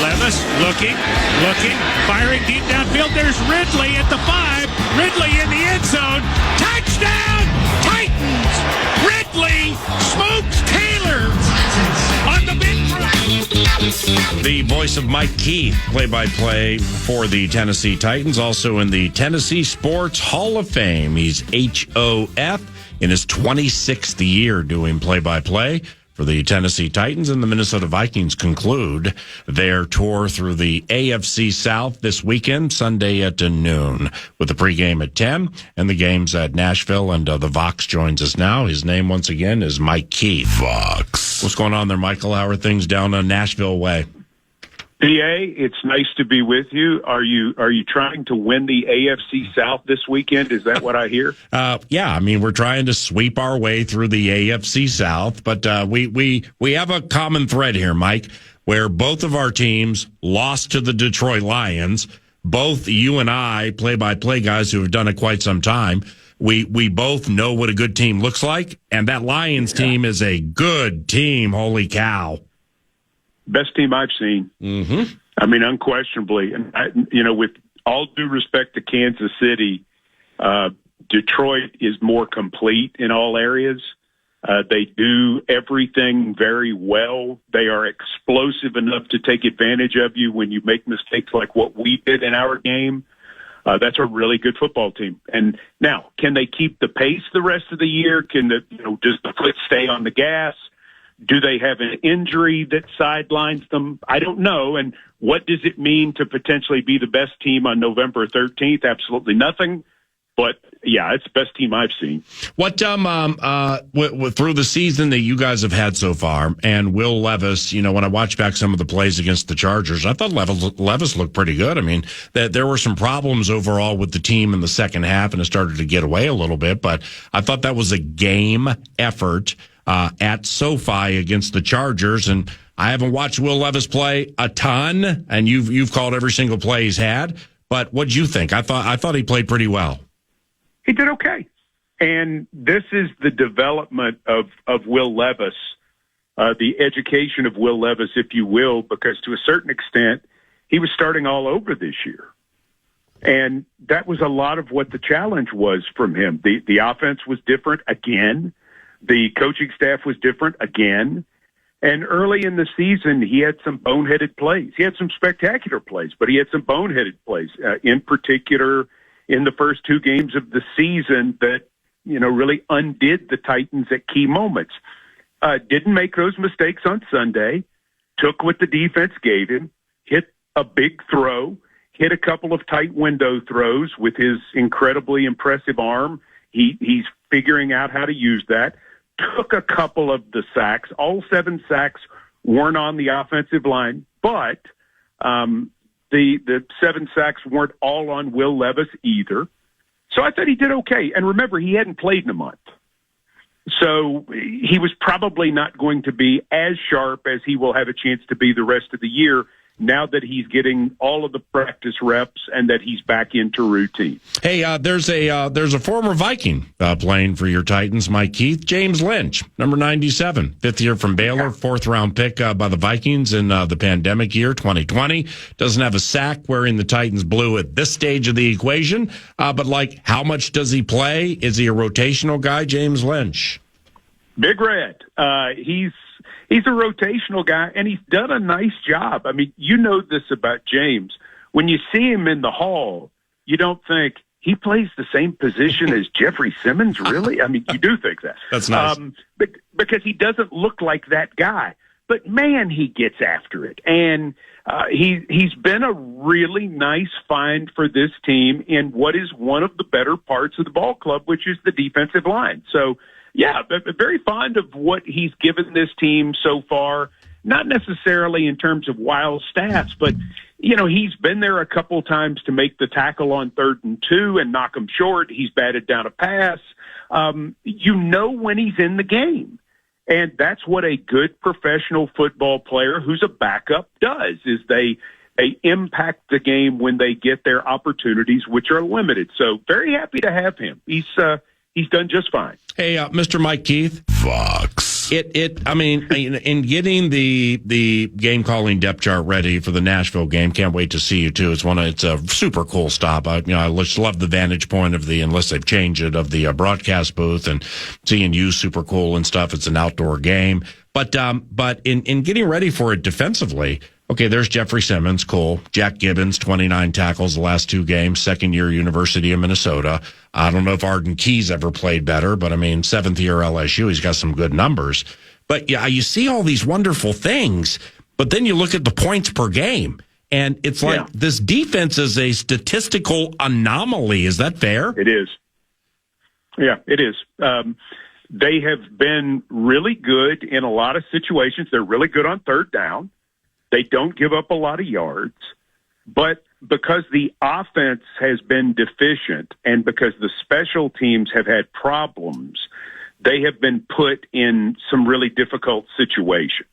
Levis looking, firing deep downfield. There's Ridley at the 5. Ridley in the end zone. Touchdown, Titans! Ridley smokes Taylor on the big run. The voice of MikeKeith, play-by-play for the Tennessee Titans, also in the Tennessee Sports Hall of Fame. He's HOF in his 26th year doing play-by-play for the Tennessee Titans, and the Minnesota Vikings conclude their tour through the AFC South this weekend, Sunday at noon, with the pregame at 10 and the games at Nashville. And the Vox joins us now. His name, once again, is MikeKeith. Vox. What's going on there, Michael? How are things down Nashville way? PA, it's nice to be with you. Are you trying to win the AFC South this weekend? Is that what I hear? Yeah, I mean, we're trying to sweep our way through the AFC South, but we have a common thread here, Mike, where both of our teams lost to the Detroit Lions. Both you and I, play-by-play guys who have done it quite some time, we both know what a good team looks like, and that Lions team is a good team. Holy cow. Best team I've seen. Mm-hmm. I mean, unquestionably. And, with all due respect to Kansas City, Detroit is more complete in all areas. They do everything very well. They are explosive enough to take advantage of you when you make mistakes like what we did in our game. That's a really good football team. And now, can they keep the pace the rest of the year? Does the foot stay on the gas? Do they have an injury that sidelines them? I don't know. And what does it mean to potentially be the best team on November 13th? Absolutely nothing. But, yeah, it's the best team I've seen. What through the season that you guys have had so far, and Will Levis, when I watch back some of the plays against the Chargers, I thought Levis looked pretty good. I mean, there were some problems overall with the team in the second half, and it started to get away a little bit. But I thought that was a game effort at SoFi against the Chargers, and I haven't watched Will Levis play a ton, and you've called every single play he's had. But what'd you think? I thought he played pretty well. He did okay, and this is the development of Will Levis, the education of Will Levis, if you will, because to a certain extent, he was starting all over this year, and that was a lot of what the challenge was from him. The offense was different again. The coaching staff was different again. And early in the season, he had some boneheaded plays. He had some spectacular plays, but he had some boneheaded plays, in particular in the first 2 games of the season that, really undid the Titans at key moments. Didn't make those mistakes on Sunday, took what the defense gave him, hit a big throw, hit a couple of tight window throws with his incredibly impressive arm. He's figuring out how to use that. Took a couple of the sacks. All 7 sacks weren't on the offensive line, but the 7 sacks weren't all on Will Levis either. So I thought he did okay. And remember, he hadn't played in a month. So he was probably not going to be as sharp as he will have a chance to be the rest of the year, now that he's getting all of the practice reps and that he's back into routine. Hey, there's a former Viking playing for your Titans, MikeKeith, James Lynch, number 97, 5th year from Baylor, 4th round pick by the Vikings in the pandemic year, 2020. Doesn't have a sack wearing the Titans blue at this stage of the equation. But how much does he play? Is he a rotational guy, James Lynch? Big Red. He's a rotational guy, and he's done a nice job. I mean, you know this about James. When you see him in the hall, you don't think he plays the same position as Jeffrey Simmons, really? I mean, you do think that. That's nice. Because he doesn't look like that guy. But, man, he gets after it. And he's been a really nice find for this team in what is one of the better parts of the ball club, which is the defensive line. So, yeah, very fond of what he's given this team so far, not necessarily in terms of wild stats, but, he's been there a couple times to make the tackle on 3rd and 2 and knock him short. He's batted down a pass. When he's in the game. And that's what a good professional football player who's a backup does, is they impact the game when they get their opportunities, which are limited. So very happy to have him. he's done just fine. Hey, Mr. MikeKeith. Fox. I mean, in getting the game calling depth chart ready for the Nashville game, can't wait to see you too. It's a super cool stop. I just love the vantage point of unless they've changed it, of the broadcast booth, and seeing you super cool and stuff. It's an outdoor game, but in getting ready for it defensively. Okay, there's Jeffrey Simmons, cool. Jack Gibbons, 29 tackles the last 2 games, second-year University of Minnesota. I don't know if Arden Key's ever played better, but, 7th-year LSU, he's got some good numbers. But, yeah, you see all these wonderful things, but then you look at the points per game, and it's like this defense is a statistical anomaly. Is that fair? It is. Yeah, it is. They have been really good in a lot of situations. They're really good on third down. They don't give up a lot of yards, but because the offense has been deficient and because the special teams have had problems, they have been put in some really difficult situations.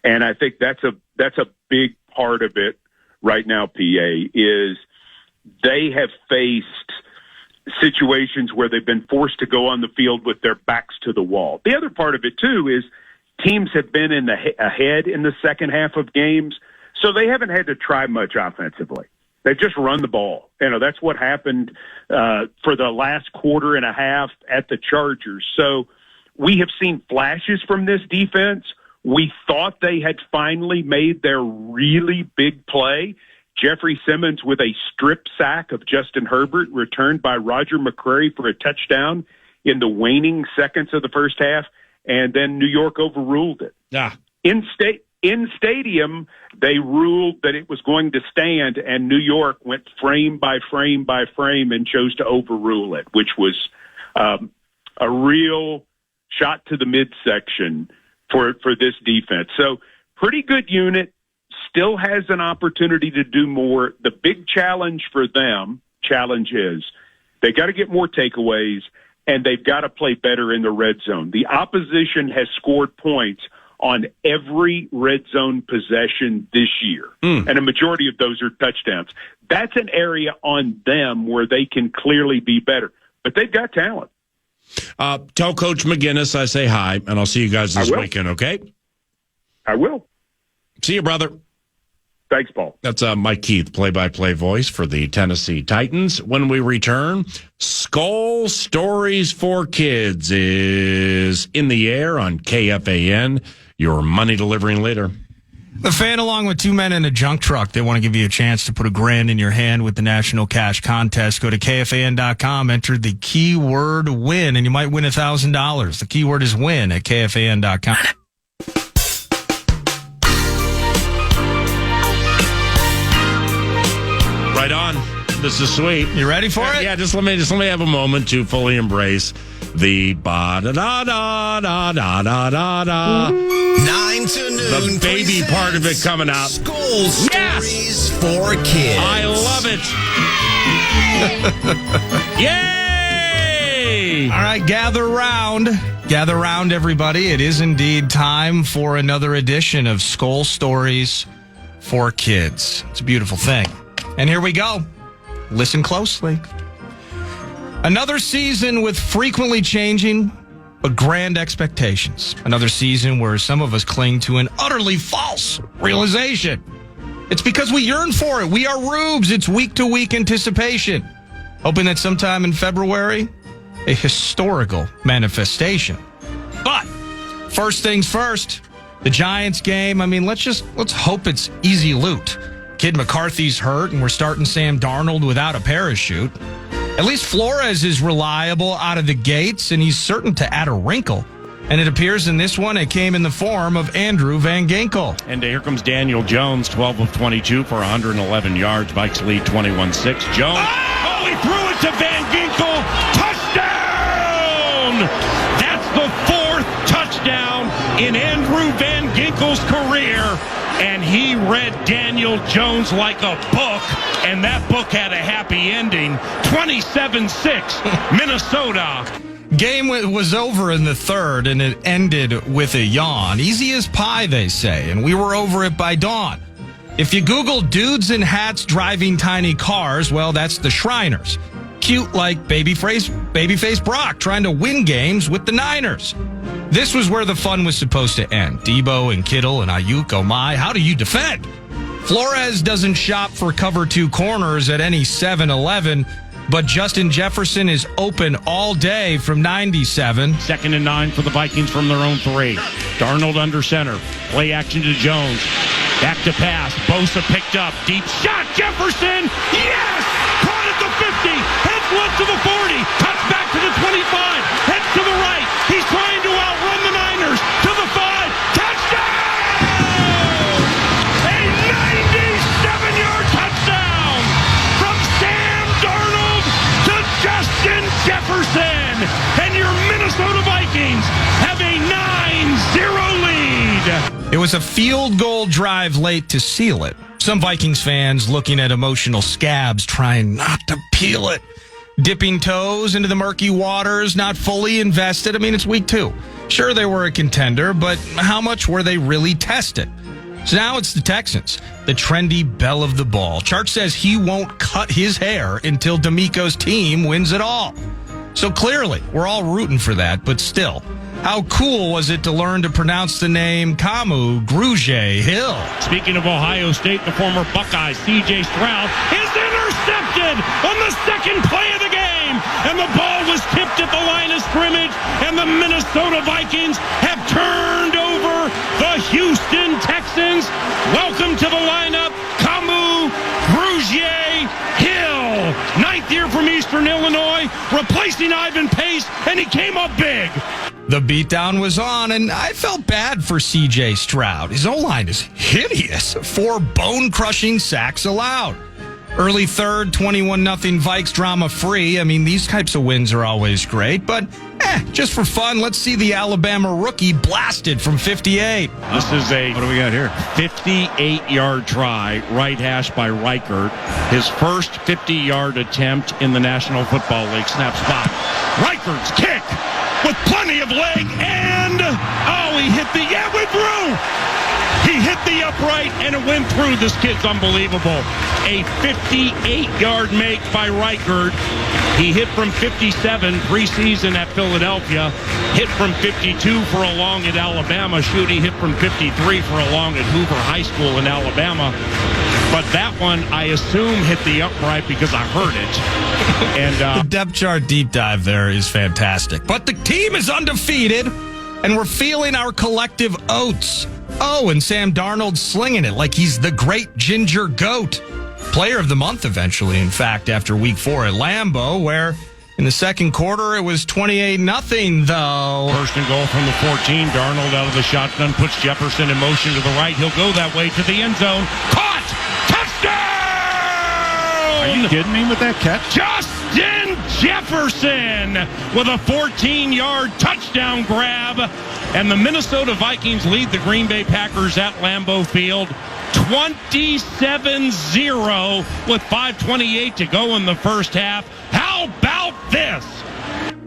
And I think that's a big part of it right now, PA, is they have faced situations where they've been forced to go on the field with their backs to the wall. The other part of it, too, is teams have been ahead in the second half of games, so they haven't had to try much offensively. They've just run the ball. That's what happened for the last quarter and a half at the Chargers. So we have seen flashes from this defense. We thought they had finally made their really big play. Jeffrey Simmons with a strip sack of Justin Herbert, returned by Roger McCreary for a touchdown in the waning seconds of the first half. And then New York overruled it. Yeah. In stadium, they ruled that it was going to stand, and New York went frame by frame by frame and chose to overrule it, which was a real shot to the midsection for this defense. So pretty good unit, still has an opportunity to do more. The big challenge for them is they got to get more takeaways, and they've got to play better in the red zone. The opposition has scored points on every red zone possession this year, and a majority of those are touchdowns. That's an area on them where they can clearly be better, but they've got talent. Tell Coach McGinnis I say hi, and I'll see you guys this weekend, okay? I will. See you, brother. Thanks, Paul. That's MikeKeith, play-by-play voice for the Tennessee Titans. When we return, Skol Stories for Kids is in the air on KFAN, your money delivering leader. The Fan, along with 2 men in a junk truck, they want to give you a chance to put $1,000 in your hand with the National Cash Contest. Go to KFAN.com, enter the keyword win, and you might win $1,000. The keyword is win at KFAN.com. Right on. This is sweet. You ready for it? Yeah, just let me have a moment to fully embrace the ba da da da da da da da da. 9 to noon. The baby part of it coming out. Skol Stories for Kids. I love it. Yay! All right, gather round. Gather round, everybody. It is indeed time for another edition of Skol Stories for Kids. It's a beautiful thing. And here we go. Listen closely. Another season with frequently changing but grand expectations. Another season where some of us cling to an utterly false realization. It's because we yearn for it. We are rubes. It's week-to-week anticipation. Hoping that sometime in February, a historical manifestation. But first things first, the Giants game. Let's hope it's easy loot. Kid McCarthy's hurt, and we're starting Sam Darnold without a parachute. At least Flores is reliable out of the gates, and he's certain to add a wrinkle. And it appears in this one, it came in the form of Andrew Van Ginkel. And here comes Daniel Jones, 12 of 22 for 111 yards. Vikes lead 21-6. Jones. Oh, he threw it to Van Ginkel. Touchdown! That's the 4th touchdown in Andrew Van Ginkel's career. And he read Daniel Jones like a book, and that book had a happy ending. 27-6, Minnesota. Game was over in the third, and it ended with a yawn. Easy as pie, they say, and we were over it by dawn. If you Google dudes in hats driving tiny cars, well, that's the Shriners. cute like babyface Brock trying to win games with the Niners. This was where the fun was supposed to end. Debo and Kittle and Ayuk, oh my, how do you defend? Flores doesn't shop for cover 2 corners at any 7-Eleven, but Justin Jefferson is open all day from 97. 2nd and 9 for the Vikings from their own 3. Darnold under center. Play action to Jones. Back to pass. Bosa picked up. Deep shot. Jefferson. Yes! Caught at the 50. Heads left to the 40. Cuts back to the 25. Heads to the right. He's trying to outrun the Niners. To the 5. Touchdown! A 97-yard touchdown from Sam Darnold to Justin Jefferson. And your Minnesota Vikings have a 9-0 lead. It was a field goal drive late to seal it. Some Vikings fans looking at emotional scabs trying not to peel it. Dipping toes into the murky waters, not fully invested. I mean, it's week 2. Sure, they were a contender, but how much were they really tested? So now it's the Texans, the trendy belle of the ball. Chart says he won't cut his hair until D'Amico's team wins it all. So clearly, we're all rooting for that, but still, how cool was it to learn to pronounce the name Camus Grugier Hill? Speaking of Ohio State, the former Buckeye, C.J. Stroud, is intercepted on the second play of the game. And the ball was tipped at the line of scrimmage. And the Minnesota Vikings have turned over the Houston Texans. Welcome to the lineup, Camus Grugier Hill. 9th year from Eastern Illinois, replacing Ivan Pace, and he came up big. The beatdown was on, and I felt bad for C.J. Stroud. His O-line is hideous. 4 bone-crushing sacks allowed. Early third, 21-0 Vikes drama-free. I mean, these types of wins are always great, but just for fun, let's see the Alabama rookie blasted from 58. This is a What do we got here? 58-yard try, right hash by Reichert. His first 50-yard attempt in the National Football League. Snap spot. Reichert's kick with plenty of leg, and he hit went through. He hit the upright, and it went through. This kid's unbelievable. A 58-yard make by Reichert. He hit from 57 preseason at Philadelphia. Hit from 52 for a long at Alabama. He hit from 53 for a long at Hoover High School in Alabama. But that one, I assume, hit the upright because I heard it. And the depth chart deep dive there is fantastic. But the team is undefeated, and we're feeling our collective oats. Oh, and Sam Darnold slinging it like he's the great ginger goat. Player of the month eventually, in fact, after week 4 at Lambeau, where in the second quarter it was 28-0, though. First and goal from the 14. Darnold out of the shotgun, puts Jefferson in motion to the right. He'll go that way to the end zone. Caught! Touchdown! Are you kidding me with that catch? Justin Jefferson with a 14-yard touchdown grab. And the Minnesota Vikings lead the Green Bay Packers at Lambeau Field 27-0 with 5:28 to go in the first half. How about this?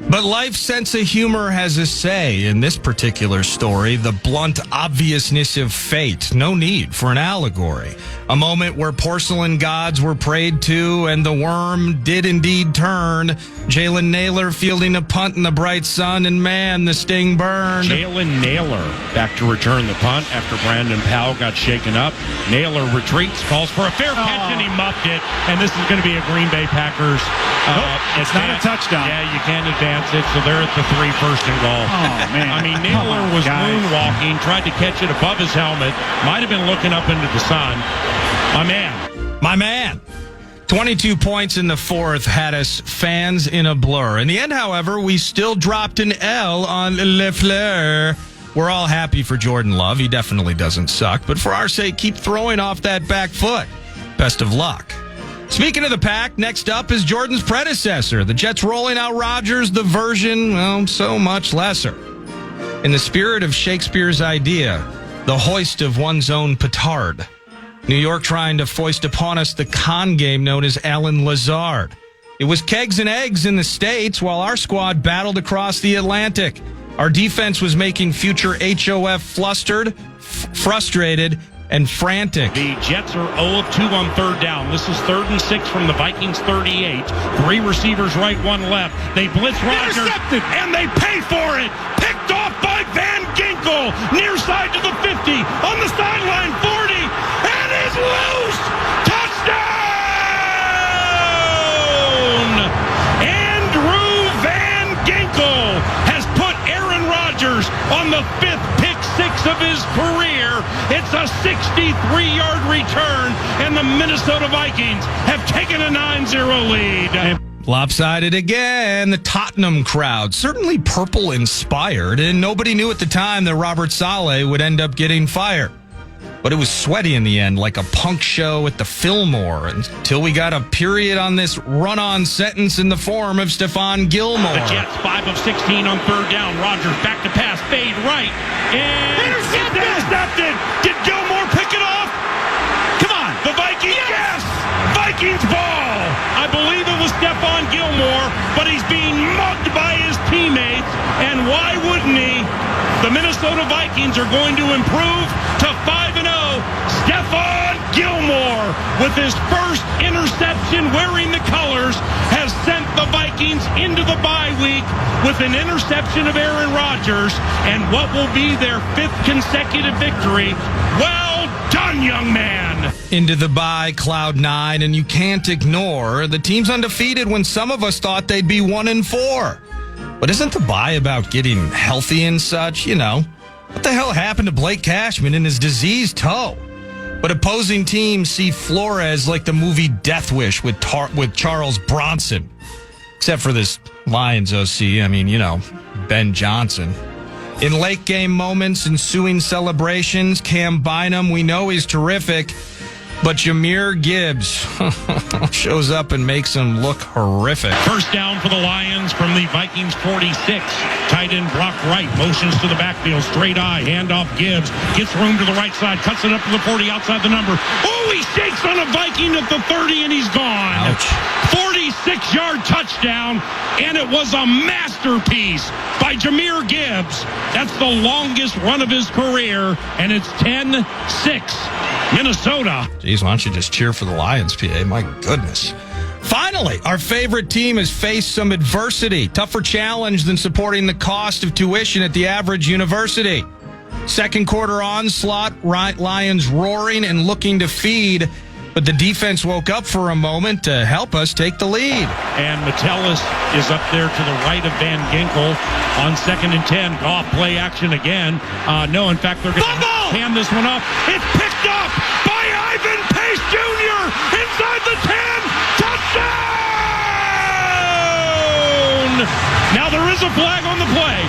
But life's sense of humor has a say in this particular story, the blunt obviousness of fate. No need for an allegory. A moment where porcelain gods were prayed to and the worm did indeed turn. Jalen Naylor fielding a punt in the bright sun, and man, the sting burned. Jalen Naylor back to return the punt after Brandon Powell got shaken up. Naylor retreats, calls for a fair catch, and he muffed it. And this is going to be a Green Bay Packers. It's not a touchdown. Yeah, you can't advance it, so they're at the 3 first and goal. Oh, man. I mean, Naylor was moonwalking, tried to catch it above his helmet, might have been looking up into the sun. My man. 22 points in the fourth had us fans in a blur. In the end, however, we still dropped an L on LeFleur. We're all happy for Jordan Love. He definitely doesn't suck. But for our sake, keep throwing off that back foot. Best of luck. Speaking of the pack, next up is Jordan's predecessor. The Jets rolling out Rodgers, the version, well, so much lesser. In the spirit of Shakespeare's idea, the hoist of one's own petard. New York trying to foist upon us the con game known as Alan Lazard. It was kegs and eggs in the States while our squad battled across the Atlantic. Our defense was making future HOF frustrated, and frantic. The Jets are 0 of 2 on third down. This is 3rd and 6 from the Vikings 38. 3 receivers right, 1 left. They blitz Rodgers, intercepted, and they pay for it. Picked off by Van Ginkel, near side to the 50, on the sideline 40, and is loose. Touchdown! Andrew Van Ginkel has put Aaron Rodgers on the 5th pick 6 of his career. It's a 63-yard return, and the Minnesota Vikings have taken a 9-0 lead. Lopsided again. The Tottenham crowd, certainly purple inspired, and nobody knew at the time that Robert Saleh would end up getting fired. But it was sweaty in the end, like a punk show at the Fillmore, until we got a period on this run-on sentence in the form of Stephon Gilmore. The Jets 5 of 16 on third down. Rodgers back to pass, fade right, and intercepted. Did Gilmore pick it off? Come on, the Vikings. Yes, Vikings ball. I believe it was Stephon Gilmore, but he's being mugged by his teammates, and why wouldn't he? The Minnesota Vikings are going to improve to 5-0. Stephon Gilmore, with his first interception wearing the colors, has sent the Vikings into the bye week with an interception of Aaron Rodgers and what will be their 5th consecutive victory. Well done, young man. Into the bye, cloud 9, and you can't ignore the team's undefeated when some of us thought they'd be 1-4. But isn't the bye about getting healthy and such? You know, what the hell happened to Blake Cashman and his diseased toe? But opposing teams see Flores like the movie Death Wish with Charles Bronson. Except for this Lions OC, I mean, you know, Ben Johnson. In late game moments, ensuing celebrations, Cam Bynum, we know he's terrific. But Jahmyr Gibbs shows up and makes him look horrific. First down for the Lions from the Vikings 46. Tight end block right, motions to the backfield, straight eye, handoff Gibbs. Gets room to the right side, cuts it up to the 40 outside the number. Oh, he shakes on a Viking at the 30 and he's gone. Ouch. 46-yard touchdown, and it was a masterpiece by Jahmyr Gibbs. That's the longest run of his career, and it's 10-6. Minnesota. Jeez, why don't you just cheer for the Lions, PA? My goodness. Finally, our favorite team has faced some adversity. Tougher challenge than supporting the cost of tuition at the average university. Second quarter onslaught, Lions roaring and looking to feed, but the defense woke up for a moment to help us take the lead. And Metellus is up there to the right of Van Ginkel on 2nd and 10. Goff play action again. No, in fact, they're going to hand this one up. It's picked up by Ivan Pace Jr. inside the 10. Touchdown! Now there is a flag on the play,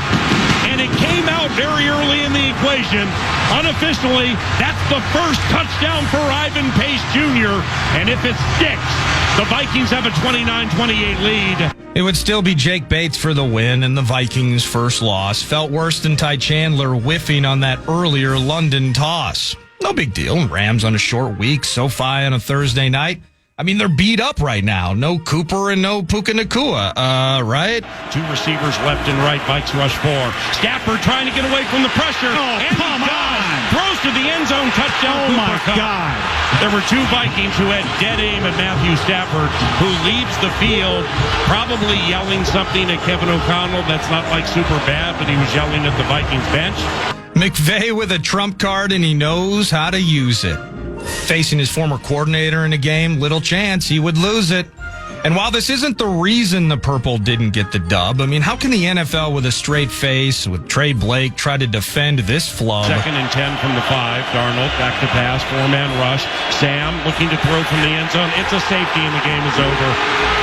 and it came out very early in the equation. Unofficially, that's the first touchdown for Ivan Pace Jr., and if it sticks, the Vikings have a 29-28 lead. It would still be Jake Bates for the win, and the Vikings' first loss felt worse than Ty Chandler whiffing on that earlier London toss. No big deal. Rams on a short week, SoFi on a Thursday night. I mean, they're beat up right now. No Cooper and no Puka Nacua, right? 2 receivers left and right. Vikes rush 4. Stafford trying to get away from the pressure. Oh, and come on. Throws to the end zone. Touchdown. Oh, my God. There were 2 Vikings who had dead aim at Matthew Stafford, who leaves the field probably yelling something at Kevin O'Connell. That's not like super bad, but he was yelling at the Vikings bench. McVay with a trump card, and he knows how to use it. Facing his former coordinator in a game, little chance he would lose it. And while this isn't the reason the Purple didn't get the dub, I mean, how can the NFL with a straight face, with Trey Blake, try to defend this flub? 2nd and 10 from the 5. Darnold back to pass, 4-man rush. Sam looking to throw from the end zone. It's a safety and the game is over.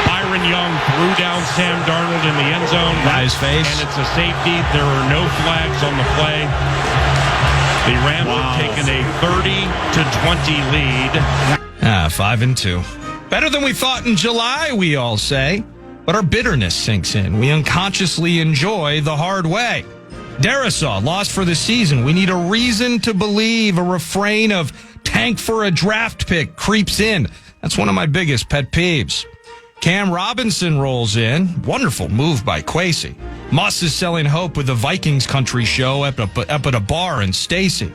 Byron Young threw down Sam Darnold in the end zone. By his face. And it's a safety. There are no flags on the play. The Rams have taken a 30-20 lead. 5-2. Better than we thought in July, we all say. But our bitterness sinks in. We unconsciously enjoy the hard way. Darisaw lost for the season. We need a reason to believe. A refrain of tank for a draft pick creeps in. That's one of my biggest pet peeves. Cam Robinson rolls in. Wonderful move by Kwesi. Moss is selling hope with the Vikings country show up at a bar in Stacy.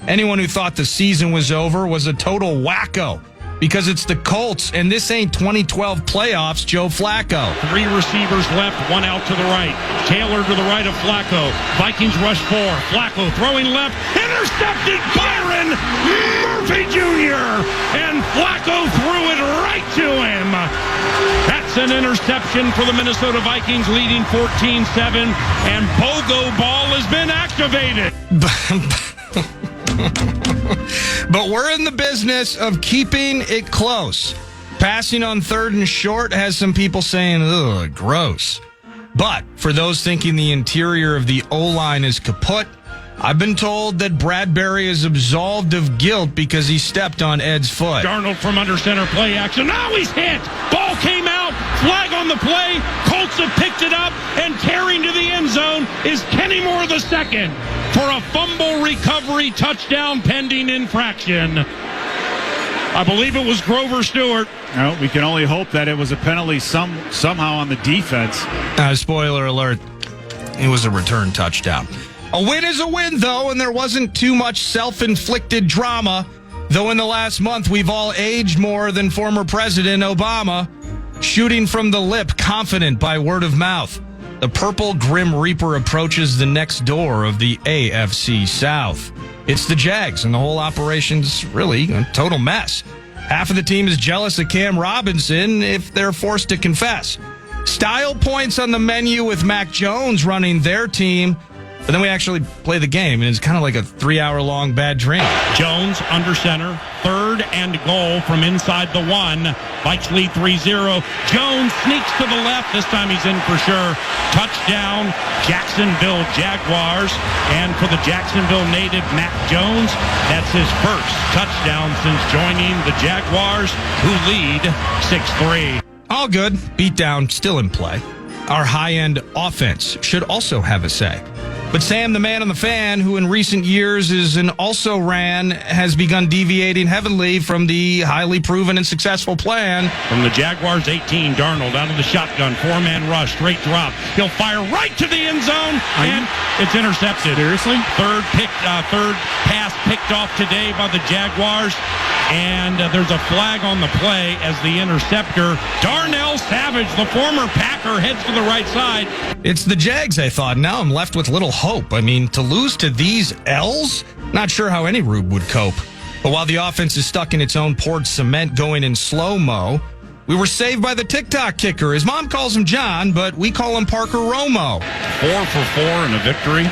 Anyone who thought the season was over was a total wacko, because it's the Colts, and this ain't 2012 playoffs, Joe Flacco. 3 receivers left, 1 out to the right. Taylor to the right of Flacco. Vikings rush 4. Flacco throwing left. Intercepted Byron Murphy Jr. And Flacco threw it right to him. That's an interception for the Minnesota Vikings, leading 14-7. And Bogo Ball has been activated. But we're in the business of keeping it close. Passing on 3rd and short has some people saying, ugh, gross. But for those thinking the interior of the O-line is kaput, I've been told that Bradbury is absolved of guilt because he stepped on Ed's foot. Darnold from under center, play action. Now he's hit. Ball came out. Flag on the play. Colts have picked it up, and carrying to the end zone is Kenny Moore II for a fumble recovery touchdown pending infraction. I believe it was Grover Stewart. No, we can only hope that it was a penalty somehow on the defense. Spoiler alert, it was a return touchdown. A win is a win, though, and there wasn't too much self-inflicted drama. Though in the last month, we've all aged more than former President Obama. Shooting from the lip, confident by word of mouth. The purple Grim Reaper approaches the next door of the AFC South. It's the Jags, and the whole operation's really a total mess. Half of the team is jealous of Cam Robinson if they're forced to confess. Style points on the menu with Mac Jones running their team. But then we actually play the game, and it's kind of like a 3-hour-long bad dream. Jones under center, 3rd and goal from inside the 1. Vikes lead 3-0. Jones sneaks to the left. This time he's in for sure. Touchdown, Jacksonville Jaguars. And for the Jacksonville native, Mac Jones, that's his first touchdown since joining the Jaguars, who lead 6-3. All good. Beatdown still in play. Our high-end offense should also have a say. But Sam, the man on the fan, who in recent years is an also-ran, has begun deviating heavily from the highly proven and successful plan. From the Jaguars 18, Darnold out of the shotgun, 4-man rush, straight drop. He'll fire right to the end zone, and it's intercepted. Seriously? Third pass picked off today by the Jaguars, and there's a flag on the play as the interceptor, Darnell Savage, the former Packer, heads to the right side. It's the Jags, I thought. Now I'm left with little hope. I mean, to lose to these L's? Not sure how any Rube would cope. But while the offense is stuck in its own poured cement going in slow-mo, we were saved by the TikTok kicker. His mom calls him John, but we call him Parker Romo. 4 for 4 in a victory.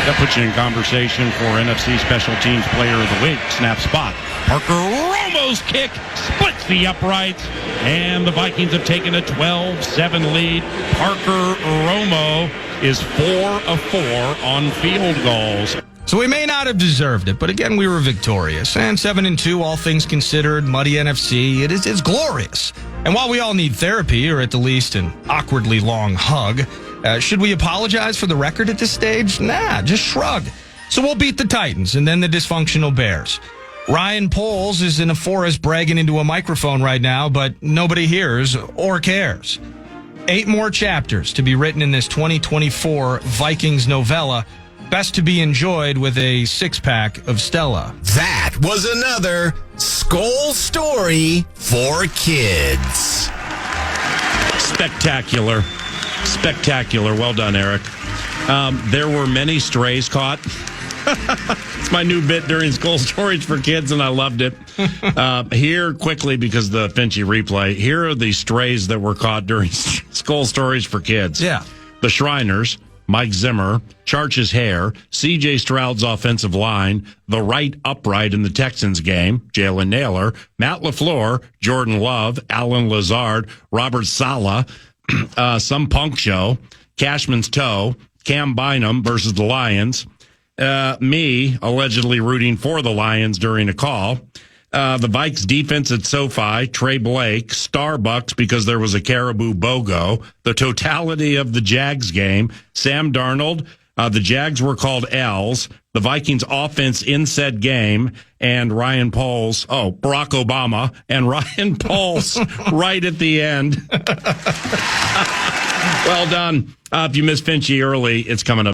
That puts you in conversation for NFC Special Teams Player of the Week. Snap spot. Parker Romo's kick splits the uprights, and the Vikings have taken a 12-7 lead. Parker Romo is 4 of 4 on field goals. So we may not have deserved it, but again, we were victorious. And 7-2, all things considered, muddy NFC, it's glorious. And while we all need therapy, or at the least an awkwardly long hug, should we apologize for the record at this stage? Nah, just shrug. So we'll beat the Titans and then the dysfunctional Bears. Ryan Poles is in a forest bragging into a microphone right now, but nobody hears or cares. 8 more chapters to be written in this 2024 Vikings novella. Best to be enjoyed with a 6-pack of Stella. That was another Skol Story for kids. Spectacular. Spectacular. Well done, Eric. There were many strays caught. It's my new bit during Skol Stories for kids, and I loved it. Here, quickly, because the Finchy replay, here are the strays that were caught during Skol Stories for kids. Yeah. The Shriners, Mike Zimmer, Charch's hair, C.J. Stroud's offensive line, the right upright in the Texans game, Jalen Naylor, Matt LaFleur, Jordan Love, Alan Lazard, Robert Saleh, some punk show, Cashman's toe, Cam Bynum versus the Lions, me allegedly rooting for the Lions during a call, the Vikes defense at SoFi, Trey Blake, Starbucks because there was a Caribou BOGO, the totality of the Jags game, Sam Darnold, the Jags were called L's, the Vikings offense in said game, and Ryan Poles, Barack Obama, and Ryan Poles right at the end. Well done. If you missed Finchy early, it's coming up.